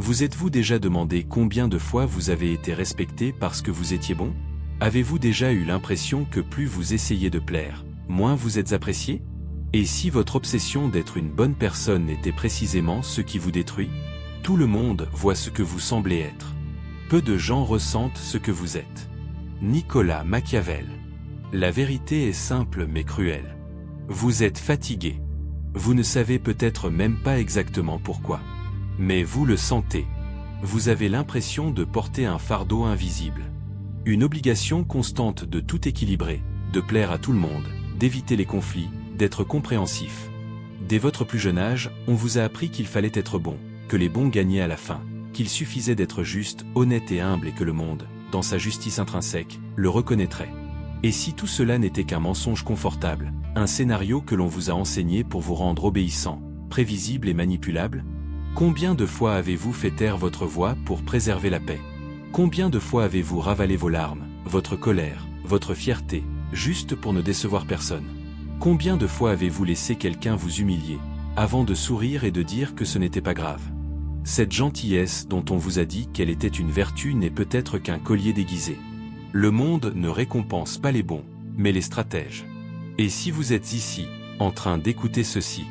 Vous êtes-vous déjà demandé combien de fois vous avez été respecté parce que vous étiez bon? Avez-vous déjà eu l'impression que plus vous essayez de plaire, moins vous êtes apprécié? Et si votre obsession d'être une bonne personne était précisément ce qui vous détruit? Tout le monde voit ce que vous semblez être. Peu de gens ressentent ce que vous êtes. Nicolas Machiavel. La vérité est simple mais cruelle. Vous êtes fatigué. Vous ne savez peut-être même pas exactement pourquoi. Mais vous le sentez. Vous avez l'impression de porter un fardeau invisible. Une obligation constante de tout équilibrer, de plaire à tout le monde, d'éviter les conflits, d'être compréhensif. Dès votre plus jeune âge, on vous a appris qu'il fallait être bon, que les bons gagnaient à la fin, qu'il suffisait d'être juste, honnête et humble et que le monde, dans sa justice intrinsèque, le reconnaîtrait. Et si tout cela n'était qu'un mensonge confortable, un scénario que l'on vous a enseigné pour vous rendre obéissant, prévisible et manipulable? Combien de fois avez-vous fait taire votre voix pour préserver la paix? Combien de fois avez-vous ravalé vos larmes, votre colère, votre fierté, juste pour ne décevoir personne? Combien de fois avez-vous laissé quelqu'un vous humilier, avant de sourire et de dire que ce n'était pas grave? Cette gentillesse dont on vous a dit qu'elle était une vertu n'est peut-être qu'un collier déguisé. Le monde ne récompense pas les bons, mais les stratèges. Et si vous êtes ici, en train d'écouter ceci,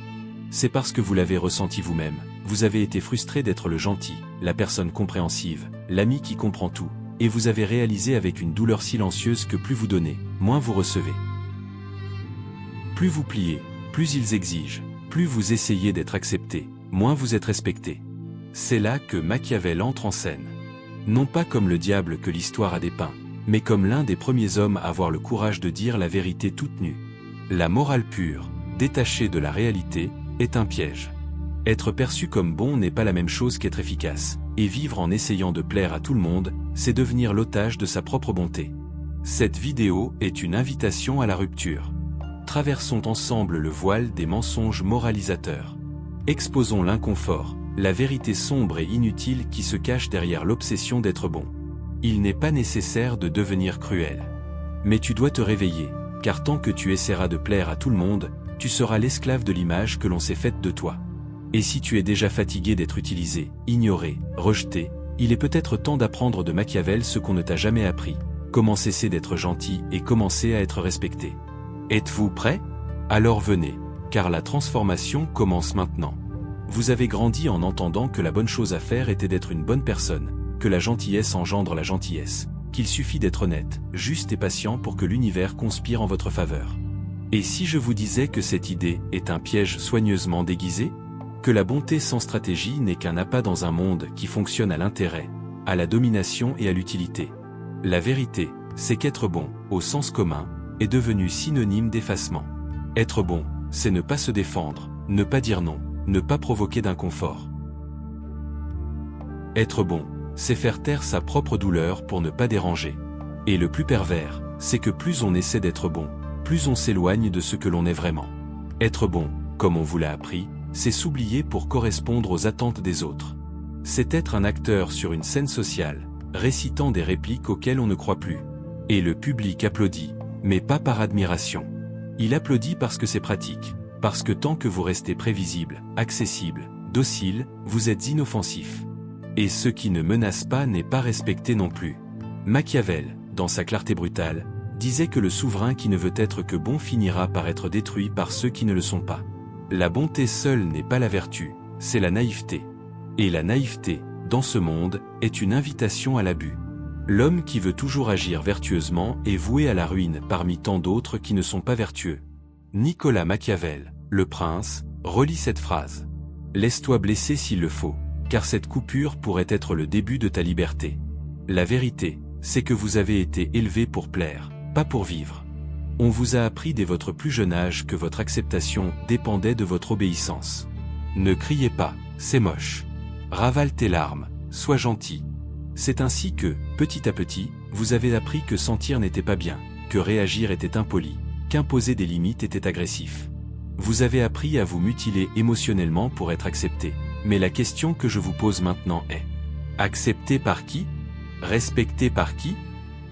c'est parce que vous l'avez ressenti vous-même. Vous avez été frustré d'être le gentil, la personne compréhensive, l'ami qui comprend tout, et vous avez réalisé avec une douleur silencieuse que plus vous donnez, moins vous recevez. Plus vous pliez, plus ils exigent, plus vous essayez d'être accepté, moins vous êtes respecté. C'est là que Machiavel entre en scène. Non pas comme le diable que l'histoire a dépeint, mais comme l'un des premiers hommes à avoir le courage de dire la vérité toute nue. La morale pure, détachée de la réalité, est un piège. Être perçu comme bon n'est pas la même chose qu'être efficace, et vivre en essayant de plaire à tout le monde, c'est devenir l'otage de sa propre bonté. Cette vidéo est une invitation à la rupture. Traversons ensemble le voile des mensonges moralisateurs. Exposons l'inconfort, la vérité sombre et inutile qui se cache derrière l'obsession d'être bon. Il n'est pas nécessaire de devenir cruel. Mais tu dois te réveiller, car tant que tu essaieras de plaire à tout le monde, tu seras l'esclave de l'image que l'on s'est faite de toi. Et si tu es déjà fatigué d'être utilisé, ignoré, rejeté, il est peut-être temps d'apprendre de Machiavel ce qu'on ne t'a jamais appris. Comment cesser d'être gentil et commencer à être respecté. Êtes-vous prêt? Alors venez, car la transformation commence maintenant. Vous avez grandi en entendant que la bonne chose à faire était d'être une bonne personne, que la gentillesse engendre la gentillesse, qu'il suffit d'être honnête, juste et patient pour que l'univers conspire en votre faveur. Et si je vous disais que cette idée est un piège soigneusement déguisé? Que la bonté sans stratégie n'est qu'un appât dans un monde qui fonctionne à l'intérêt, à la domination et à l'utilité. La vérité, c'est qu'être bon, au sens commun, est devenu synonyme d'effacement. Être bon, c'est ne pas se défendre, ne pas dire non, ne pas provoquer d'inconfort. Être bon, c'est faire taire sa propre douleur pour ne pas déranger. Et le plus pervers, c'est que plus on essaie d'être bon, plus on s'éloigne de ce que l'on est vraiment. Être bon, comme on vous l'a appris, c'est s'oublier pour correspondre aux attentes des autres. C'est être un acteur sur une scène sociale, récitant des répliques auxquelles on ne croit plus. Et le public applaudit, mais pas par admiration. Il applaudit parce que c'est pratique, parce que tant que vous restez prévisible, accessible, docile, vous êtes inoffensif. Et ce qui ne menace pas n'est pas respecté non plus. Machiavel, dans sa clarté brutale, disait que le souverain qui ne veut être que bon finira par être détruit par ceux qui ne le sont pas. La bonté seule n'est pas la vertu, c'est la naïveté. Et la naïveté, dans ce monde, est une invitation à l'abus. L'homme qui veut toujours agir vertueusement est voué à la ruine parmi tant d'autres qui ne sont pas vertueux. Nicolas Machiavel, le prince, relit cette phrase. Laisse-toi blesser s'il le faut, car cette coupure pourrait être le début de ta liberté. La vérité, c'est que vous avez été élevé pour plaire, pas pour vivre. On vous a appris dès votre plus jeune âge que votre acceptation dépendait de votre obéissance. Ne criez pas, c'est moche. Ravale tes larmes, sois gentil. C'est ainsi que, petit à petit, vous avez appris que sentir n'était pas bien, que réagir était impoli, qu'imposer des limites était agressif. Vous avez appris à vous mutiler émotionnellement pour être accepté. Mais la question que je vous pose maintenant est: accepté par qui? Respecté par qui?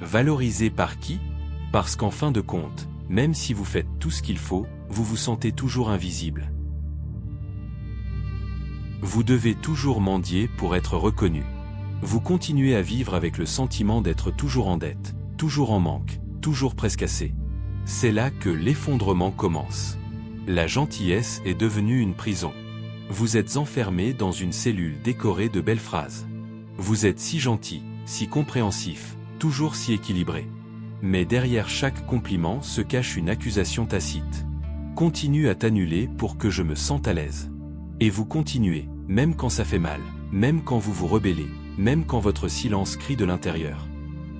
Valorisé par qui? Parce qu'en fin de compte, même si vous faites tout ce qu'il faut, vous vous sentez toujours invisible. Vous devez toujours mendier pour être reconnu. Vous continuez à vivre avec le sentiment d'être toujours en dette, toujours en manque, toujours presque assez. C'est là que l'effondrement commence. La gentillesse est devenue une prison. Vous êtes enfermé dans une cellule décorée de belles phrases. Vous êtes si gentil, si compréhensif, toujours si équilibré. Mais derrière chaque compliment se cache une accusation tacite. Continue à t'annuler pour que je me sente à l'aise. Et vous continuez, même quand ça fait mal, même quand vous vous rebellez, même quand votre silence crie de l'intérieur.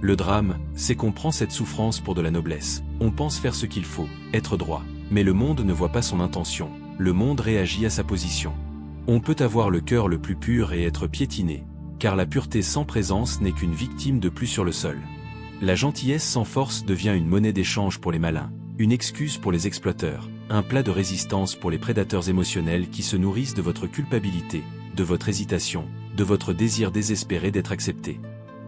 Le drame, c'est qu'on prend cette souffrance pour de la noblesse. On pense faire ce qu'il faut, être droit. Mais le monde ne voit pas son intention. Le monde réagit à sa position. On peut avoir le cœur le plus pur et être piétiné, car la pureté sans présence n'est qu'une victime de plus sur le sol. La gentillesse sans force devient une monnaie d'échange pour les malins, une excuse pour les exploiteurs, un plat de résistance pour les prédateurs émotionnels qui se nourrissent de votre culpabilité, de votre hésitation, de votre désir désespéré d'être accepté.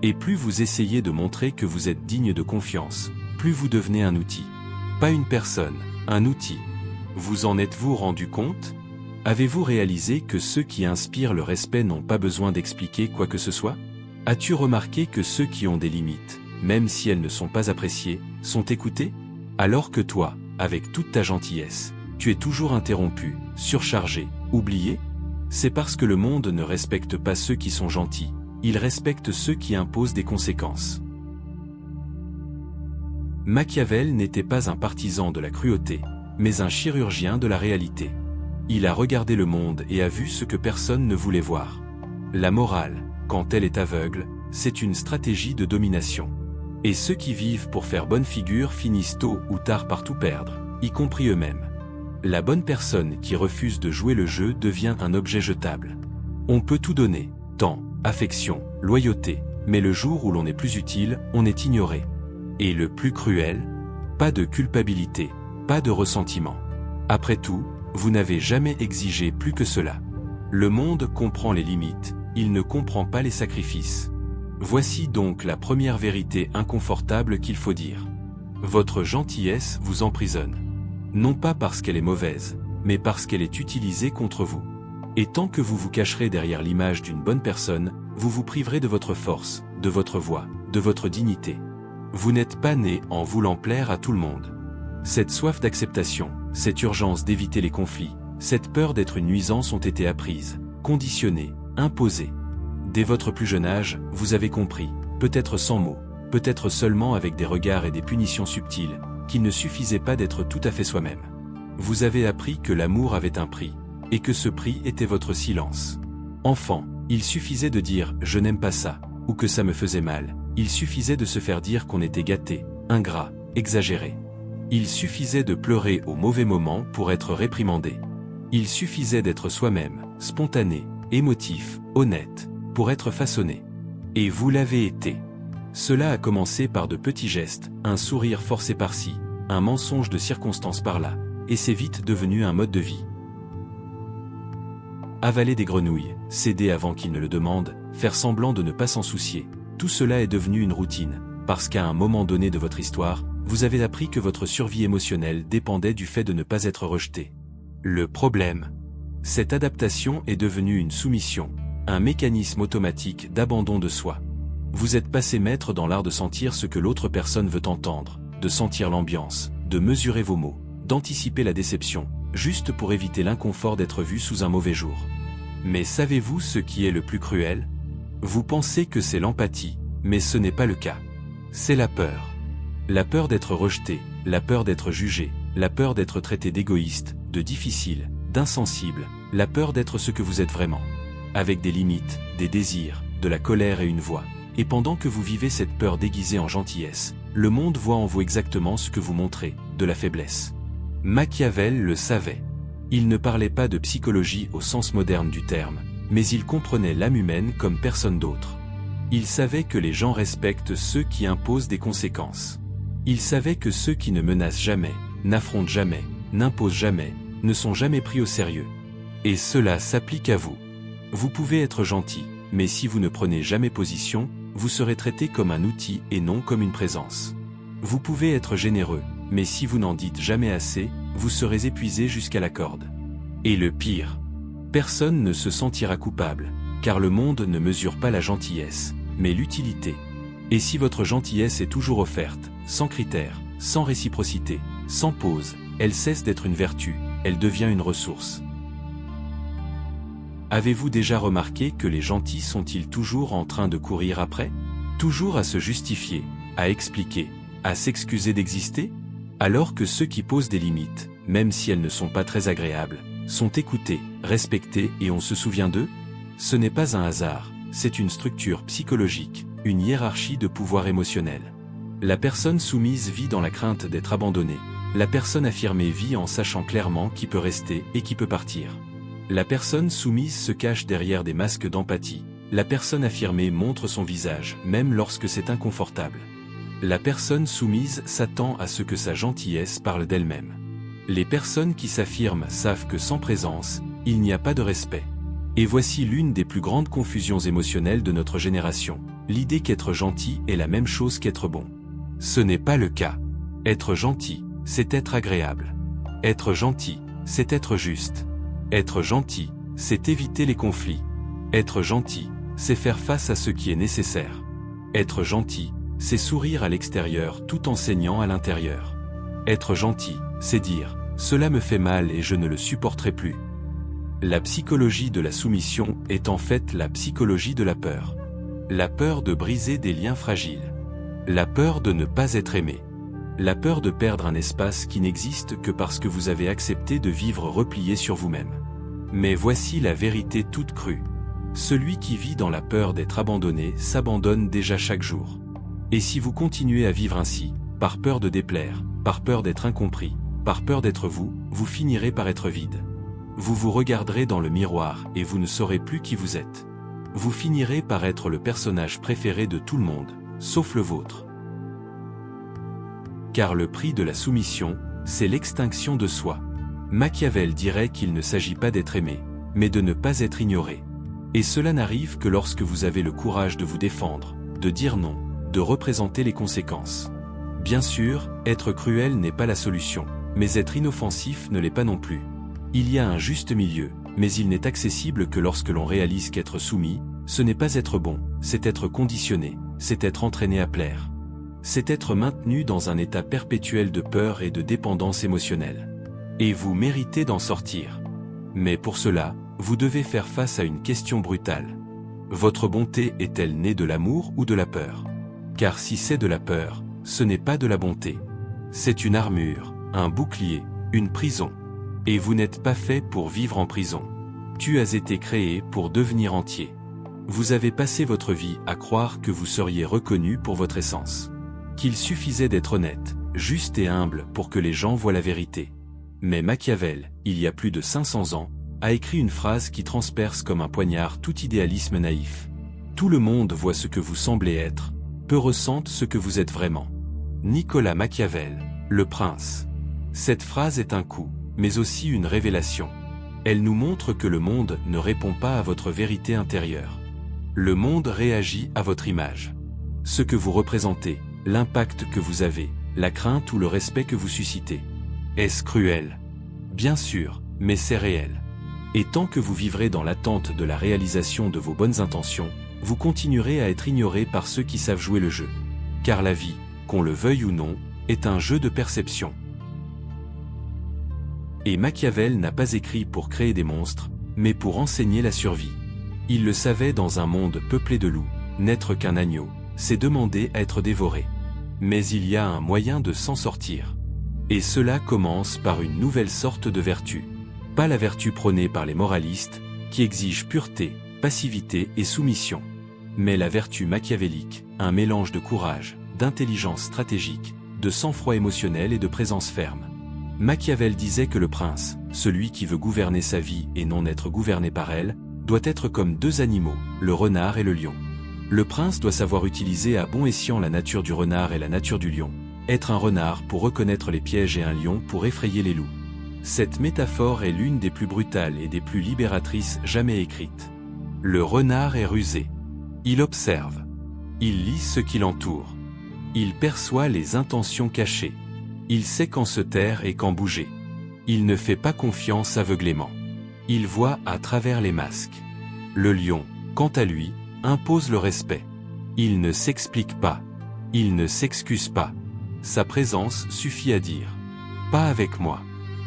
Et plus vous essayez de montrer que vous êtes digne de confiance, plus vous devenez un outil. Pas une personne, un outil. Vous en êtes-vous rendu compte ? Avez-vous réalisé que ceux qui inspirent le respect n'ont pas besoin d'expliquer quoi que ce soit ? As-tu remarqué que ceux qui ont des limites, même si elles ne sont pas appréciées, sont écoutés ? Alors que toi, avec toute ta gentillesse, tu es toujours interrompu, surchargé, oublié ? C'est parce que le monde ne respecte pas ceux qui sont gentils, il respecte ceux qui imposent des conséquences. Machiavel n'était pas un partisan de la cruauté, mais un chirurgien de la réalité. Il a regardé le monde et a vu ce que personne ne voulait voir. La morale, quand elle est aveugle, c'est une stratégie de domination. Et ceux qui vivent pour faire bonne figure finissent tôt ou tard par tout perdre, y compris eux-mêmes. La bonne personne qui refuse de jouer le jeu devient un objet jetable. On peut tout donner, temps, affection, loyauté, mais le jour où l'on est plus utile, on est ignoré. Et le plus cruel, pas de culpabilité, pas de ressentiment. Après tout, vous n'avez jamais exigé plus que cela. Le monde comprend les limites, il ne comprend pas les sacrifices. Voici donc la première vérité inconfortable qu'il faut dire. Votre gentillesse vous emprisonne. Non pas parce qu'elle est mauvaise, mais parce qu'elle est utilisée contre vous. Et tant que vous vous cacherez derrière l'image d'une bonne personne, vous vous priverez de votre force, de votre voix, de votre dignité. Vous n'êtes pas né en voulant plaire à tout le monde. Cette soif d'acceptation, cette urgence d'éviter les conflits, cette peur d'être une nuisance ont été apprises, conditionnées, imposées. Dès votre plus jeune âge, vous avez compris, peut-être sans mots, peut-être seulement avec des regards et des punitions subtiles, qu'il ne suffisait pas d'être tout à fait soi-même. Vous avez appris que l'amour avait un prix, et que ce prix était votre silence. Enfant, il suffisait de dire « je n'aime pas ça », ou que ça me faisait mal, il suffisait de se faire dire qu'on était gâté, ingrat, exagéré. Il suffisait de pleurer au mauvais moment pour être réprimandé. Il suffisait d'être soi-même, spontané, émotif, honnête, pour être façonné. Et vous l'avez été. Cela a commencé par de petits gestes, un sourire forcé par-ci, un mensonge de circonstance par-là, et c'est vite devenu un mode de vie. Avaler des grenouilles, céder avant qu'ils ne le demandent, faire semblant de ne pas s'en soucier, tout cela est devenu une routine, parce qu'à un moment donné de votre histoire, vous avez appris que votre survie émotionnelle dépendait du fait de ne pas être rejeté. Le problème, cette adaptation est devenue une soumission, un mécanisme automatique d'abandon de soi. Vous êtes passé maître dans l'art de sentir ce que l'autre personne veut entendre, de sentir l'ambiance, de mesurer vos mots, d'anticiper la déception, juste pour éviter l'inconfort d'être vu sous un mauvais jour. Mais savez-vous ce qui est le plus cruel ? Vous pensez que c'est l'empathie, mais ce n'est pas le cas. C'est la peur. La peur d'être rejeté, la peur d'être jugé, la peur d'être traité d'égoïste, de difficile, d'insensible, la peur d'être ce que vous êtes vraiment. Avec des limites, des désirs, de la colère et une voix. Et pendant que vous vivez cette peur déguisée en gentillesse, le monde voit en vous exactement ce que vous montrez, de la faiblesse. Machiavel le savait. Il ne parlait pas de psychologie au sens moderne du terme, mais il comprenait l'âme humaine comme personne d'autre. Il savait que les gens respectent ceux qui imposent des conséquences. Il savait que ceux qui ne menacent jamais, n'affrontent jamais, n'imposent jamais, ne sont jamais pris au sérieux. Et cela s'applique à vous. Vous pouvez être gentil, mais si vous ne prenez jamais position, vous serez traité comme un outil et non comme une présence. Vous pouvez être généreux, mais si vous n'en dites jamais assez, vous serez épuisé jusqu'à la corde. Et le pire, Personne ne se sentira coupable, car le monde ne mesure pas la gentillesse, mais l'utilité. Et si votre gentillesse est toujours offerte, sans critères, sans réciprocité, sans pause, elle cesse d'être une vertu, elle devient une ressource. Avez-vous déjà remarqué que les gentils sont-ils toujours en train de courir après? Toujours à se justifier, à expliquer, à s'excuser d'exister? Alors que ceux qui posent des limites, même si elles ne sont pas très agréables, sont écoutés, respectés et on se souvient d'eux? Ce n'est pas un hasard, c'est une structure psychologique, une hiérarchie de pouvoir émotionnel. La personne soumise vit dans la crainte d'être abandonnée. La personne affirmée vit en sachant clairement qui peut rester et qui peut partir. La personne soumise se cache derrière des masques d'empathie. La personne affirmée montre son visage, même lorsque c'est inconfortable. La personne soumise s'attend à ce que sa gentillesse parle d'elle-même. Les personnes qui s'affirment savent que sans présence, il n'y a pas de respect. Et voici l'une des plus grandes confusions émotionnelles de notre génération, l'idée qu'être gentil est la même chose qu'être bon. Ce n'est pas le cas. Être gentil, c'est être agréable. Être gentil, c'est être juste. Être gentil, c'est éviter les conflits. Être gentil, c'est faire face à ce qui est nécessaire. Être gentil, c'est sourire à l'extérieur tout en saignant à l'intérieur. Être gentil, c'est dire « cela me fait mal et je ne le supporterai plus ». La psychologie de la soumission est en fait la psychologie de la peur. La peur de briser des liens fragiles. La peur de ne pas être aimé. La peur de perdre un espace qui n'existe que parce que vous avez accepté de vivre replié sur vous-même. Mais voici la vérité toute crue. Celui qui vit dans la peur d'être abandonné s'abandonne déjà chaque jour. Et si vous continuez à vivre ainsi, par peur de déplaire, par peur d'être incompris, par peur d'être vous, vous finirez par être vide. Vous vous regarderez dans le miroir et vous ne saurez plus qui vous êtes. Vous finirez par être le personnage préféré de tout le monde, sauf le vôtre. Car le prix de la soumission, c'est l'extinction de soi. Machiavel dirait qu'il ne s'agit pas d'être aimé, mais de ne pas être ignoré. Et cela n'arrive que lorsque vous avez le courage de vous défendre, de dire non, de représenter les conséquences. Bien sûr, être cruel n'est pas la solution, mais être inoffensif ne l'est pas non plus. Il y a un juste milieu, mais il n'est accessible que lorsque l'on réalise qu'être soumis, ce n'est pas être bon, c'est être conditionné, c'est être entraîné à plaire. C'est être maintenu dans un état perpétuel de peur et de dépendance émotionnelle. Et vous méritez d'en sortir. Mais pour cela, vous devez faire face à une question brutale. Votre bonté est-elle née de l'amour ou de la peur? Car si c'est de la peur, ce n'est pas de la bonté. C'est une armure, un bouclier, une prison. Et vous n'êtes pas fait pour vivre en prison. Tu as été créé pour devenir entier. Vous avez passé votre vie à croire que vous seriez reconnu pour votre essence. Qu'il suffisait d'être honnête, juste et humble pour que les gens voient la vérité. Mais Machiavel, il y a plus de 500 ans, a écrit une phrase qui transperce comme un poignard tout idéalisme naïf. Tout le monde voit ce que vous semblez être, peu ressentent ce que vous êtes vraiment. Nicolas Machiavel, le prince. Cette phrase est un coup, mais aussi une révélation. Elle nous montre que le monde ne répond pas à votre vérité intérieure. Le monde réagit à votre image. Ce que vous représentez, l'impact que vous avez, la crainte ou le respect que vous suscitez. Est-ce cruel? Bien sûr, mais c'est réel. Et tant que vous vivrez dans l'attente de la réalisation de vos bonnes intentions, vous continuerez à être ignoré par ceux qui savent jouer le jeu. Car la vie, qu'on le veuille ou non, est un jeu de perception. Et Machiavel n'a pas écrit pour créer des monstres, mais pour enseigner la survie. Il le savait dans un monde peuplé de loups, n'être qu'un agneau, c'est demander à être dévoré. Mais il y a un moyen de s'en sortir. Et cela commence par une nouvelle sorte de vertu. Pas la vertu prônée par les moralistes, qui exige pureté, passivité et soumission. Mais la vertu machiavélique, un mélange de courage, d'intelligence stratégique, de sang-froid émotionnel et de présence ferme. Machiavel disait que le prince, celui qui veut gouverner sa vie et non être gouverné par elle, doit être comme deux animaux, le renard et le lion. Le prince doit savoir utiliser à bon escient la nature du renard et la nature du lion. Être un renard pour reconnaître les pièges et un lion pour effrayer les loups. Cette métaphore est l'une des plus brutales et des plus libératrices jamais écrites. Le renard est rusé. Il observe. Il lit ce qui l'entoure. Il perçoit les intentions cachées. Il sait quand se taire et quand bouger. Il ne fait pas confiance aveuglément. Il voit à travers les masques. Le lion, quant à lui, impose le respect. Il ne s'explique pas. Il ne s'excuse pas. Sa présence suffit à dire « Pas avec moi ».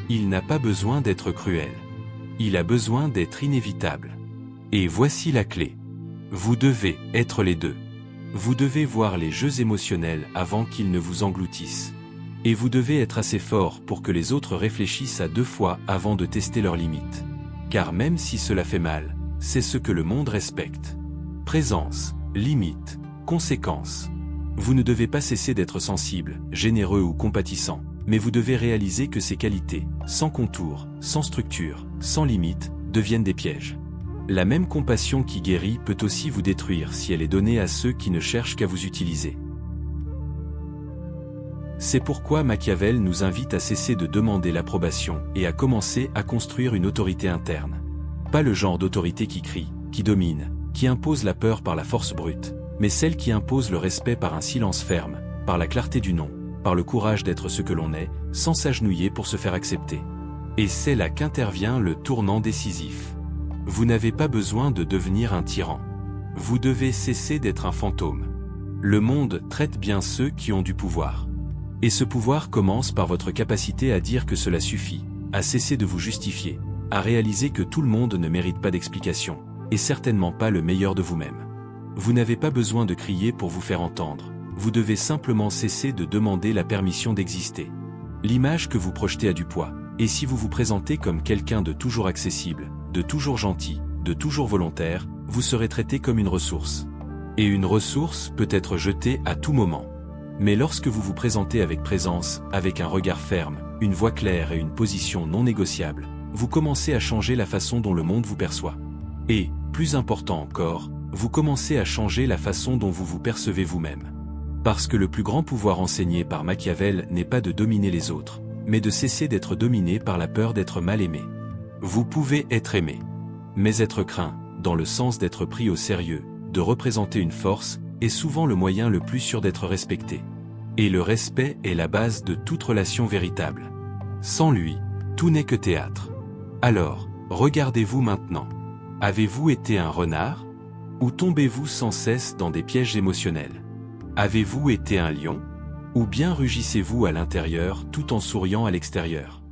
Il n'a pas besoin d'être cruel. Il a besoin d'être inévitable. Et voici la clé. Vous devez être les deux. Vous devez voir les jeux émotionnels avant qu'ils ne vous engloutissent. Et vous devez être assez fort pour que les autres réfléchissent à 2 fois avant de tester leurs limites. Car même si cela fait mal, c'est ce que le monde respecte. Présence, limite, conséquence. Vous ne devez pas cesser d'être sensible, généreux ou compatissant, mais vous devez réaliser que ces qualités, sans contour, sans structure, sans limite, deviennent des pièges. La même compassion qui guérit peut aussi vous détruire si elle est donnée à ceux qui ne cherchent qu'à vous utiliser. C'est pourquoi Machiavel nous invite à cesser de demander l'approbation et à commencer à construire une autorité interne. Pas le genre d'autorité qui crie, qui domine, qui impose la peur par la force brute, mais celle qui impose le respect par un silence ferme, par la clarté du non, par le courage d'être ce que l'on est, sans s'agenouiller pour se faire accepter. Et c'est là qu'intervient le tournant décisif. Vous n'avez pas besoin de devenir un tyran. Vous devez cesser d'être un fantôme. Le monde traite bien ceux qui ont du pouvoir. Et ce pouvoir commence par votre capacité à dire que cela suffit, à cesser de vous justifier, à réaliser que tout le monde ne mérite pas d'explication, et certainement pas le meilleur de vous-même. Vous n'avez pas besoin de crier pour vous faire entendre, vous devez simplement cesser de demander la permission d'exister. L'image que vous projetez a du poids, et si vous vous présentez comme quelqu'un de toujours accessible, de toujours gentil, de toujours volontaire, vous serez traité comme une ressource. Et une ressource peut être jetée à tout moment. Mais lorsque vous vous présentez avec présence, avec un regard ferme, une voix claire et une position non négociable, vous commencez à changer la façon dont le monde vous perçoit. Et, plus important encore, vous commencez à changer la façon dont vous vous percevez vous-même. Parce que le plus grand pouvoir enseigné par Machiavel n'est pas de dominer les autres, mais de cesser d'être dominé par la peur d'être mal aimé. Vous pouvez être aimé, mais être craint, dans le sens d'être pris au sérieux, de représenter une force, est souvent le moyen le plus sûr d'être respecté. Et le respect est la base de toute relation véritable. Sans lui, tout n'est que théâtre. Alors, regardez-vous maintenant. Avez-vous été un renard? Ou tombez-vous sans cesse dans des pièges émotionnels? Avez-vous été un lion? Ou bien rugissez-vous à l'intérieur tout en souriant à l'extérieur?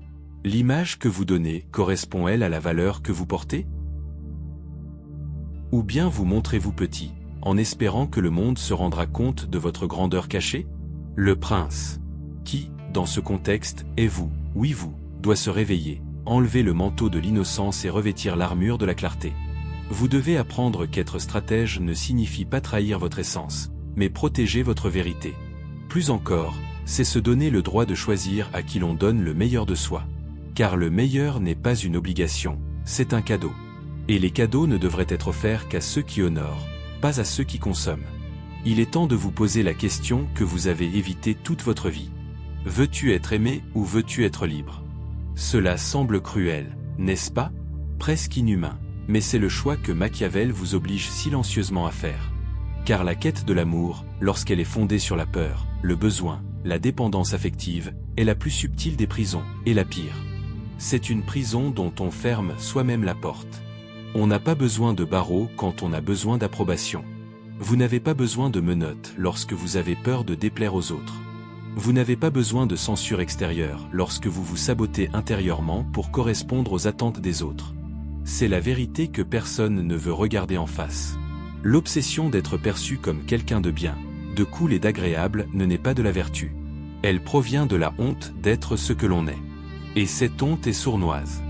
L'image que vous donnez correspond-elle à la valeur que vous portez? Ou bien vous montrez-vous petit, en espérant que le monde se rendra compte de votre grandeur cachée? Le prince, qui, dans ce contexte, est vous, oui vous, doit se réveiller, enlever le manteau de l'innocence et revêtir l'armure de la clarté. Vous devez apprendre qu'être stratège ne signifie pas trahir votre essence, mais protéger votre vérité. Plus encore, c'est se donner le droit de choisir à qui l'on donne le meilleur de soi. Car le meilleur n'est pas une obligation, c'est un cadeau. Et les cadeaux ne devraient être offerts qu'à ceux qui honorent, pas à ceux qui consomment. Il est temps de vous poser la question que vous avez évitée toute votre vie. Veux-tu être aimé ou veux-tu être libre? Cela semble cruel, n'est-ce pas? Presque inhumain, mais c'est le choix que Machiavel vous oblige silencieusement à faire. Car la quête de l'amour, lorsqu'elle est fondée sur la peur, le besoin, la dépendance affective, est la plus subtile des prisons, et la pire. C'est une prison dont on ferme soi-même la porte. On n'a pas besoin de barreaux quand on a besoin d'approbation. Vous n'avez pas besoin de menottes lorsque vous avez peur de déplaire aux autres. Vous n'avez pas besoin de censure extérieure lorsque vous vous sabotez intérieurement pour correspondre aux attentes des autres. C'est la vérité que personne ne veut regarder en face. L'obsession d'être perçu comme quelqu'un de bien, de cool et d'agréable ne n'est pas de la vertu. Elle provient de la honte d'être ce que l'on est. Et cette honte est sournoise.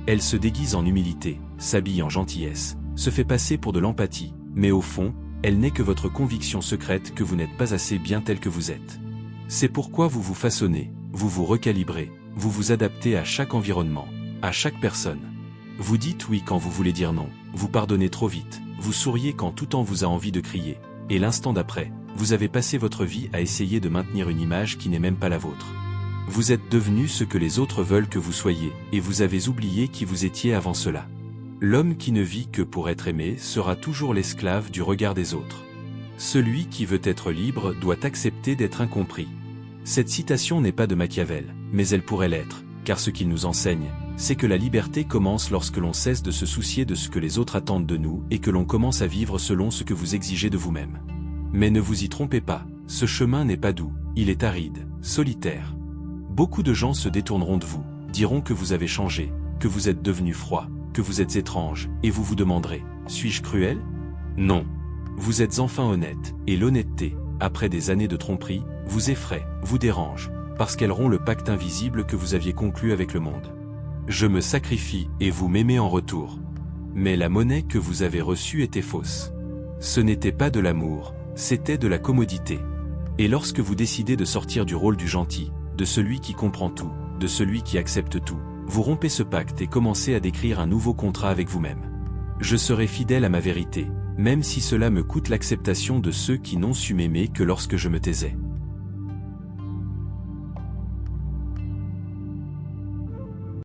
Elle se déguise en humilité, s'habille en gentillesse, se fait passer pour de l'empathie, mais au fond, elle n'est que votre conviction secrète que vous n'êtes pas assez bien tel que vous êtes. C'est pourquoi vous vous façonnez, vous vous recalibrez, vous vous adaptez à chaque environnement, à chaque personne. Vous dites oui quand vous voulez dire non, vous pardonnez trop vite, vous souriez quand tout temps vous a envie de crier, et l'instant d'après, vous avez passé votre vie à essayer de maintenir une image qui n'est même pas la vôtre. Vous êtes devenu ce que les autres veulent que vous soyez, et vous avez oublié qui vous étiez avant cela. L'homme qui ne vit que pour être aimé sera toujours l'esclave du regard des autres. Celui qui veut être libre doit accepter d'être incompris. Cette citation n'est pas de Machiavel, mais elle pourrait l'être, car ce qu'il nous enseigne, c'est que la liberté commence lorsque l'on cesse de se soucier de ce que les autres attendent de nous et que l'on commence à vivre selon ce que vous exigez de vous-même. Mais ne vous y trompez pas, ce chemin n'est pas doux, il est aride, solitaire. Beaucoup de gens se détourneront de vous, diront que vous avez changé, que vous êtes devenu froid, que vous êtes étrange, et vous vous demanderez, suis-je cruel? Non. Vous êtes enfin honnête, et l'honnêteté, après des années de tromperie, vous effraie, vous dérange, parce qu'elle rompt le pacte invisible que vous aviez conclu avec le monde. Je me sacrifie et vous m'aimez en retour. Mais la monnaie que vous avez reçue était fausse. Ce n'était pas de l'amour, c'était de la commodité. Et lorsque vous décidez de sortir du rôle du gentil, de celui qui comprend tout, de celui qui accepte tout, vous rompez ce pacte et commencez à décrire un nouveau contrat avec vous-même. Je serai fidèle à ma vérité, même si cela me coûte l'acceptation de ceux qui n'ont su m'aimer que lorsque je me taisais.